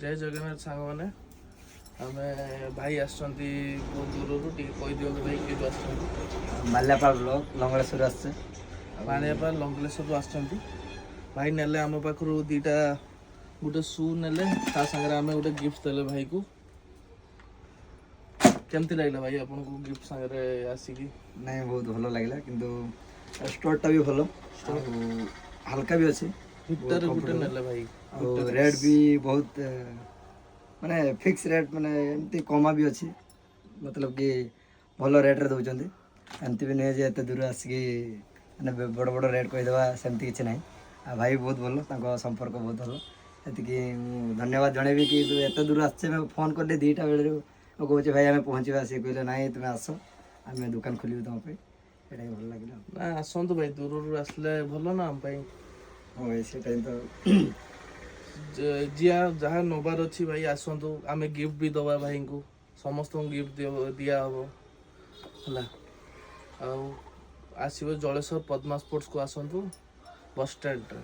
जय जगन्नाथ सांग मैंने आम भाई आसुँच बहुत दूर टी कही दिखाँ भाई किए आसुँच माल्यापाल ब्लॉक लंगलेश्वर आसছে माणियापाल लंगलेश्वर आसुँच भाई नेले आम पाखु दीटा गोटे शू नेले सागर आम गोटे गिफ्ट देले भाई को केमती लगला भाई आपन को गिफ्ट सागरे आसिकी नहीं बहुत भल लगे किंतु स्टोरटा भी भल हल्का भी अच्छे हिटर गुटे नेले भाई रेट भी बहुत माने फिक्स रेट माने एमती कमा भी अच्छी मतलब कि भल रेट रे दौरान एमती भी नहीं एत दूर आसिकी माने बड़ बड़ रेट कहीदेवा सेमती किसी ना आ भाई बहुत भल संपर्क बहुत भल ये धन्यवाद जनइबी कि तू एत दूर आसे फोन कर दीटा बेलू कहे भाई आम पहुँचा सी कहले ना तुम आस आम दुकान खोलू तुम ये भल लगे ना आसतु भाई दूर आसले भल ना आम हाँ से तो जी जहाँ नबार अच्छी भाई आसतु आम गिफ्ट भी दबा भाई को समस्त गिफ्ट दिया हम है आसो जलेश्वर पद्मा स्पोर्ट्स को आसतु बस स्टैंड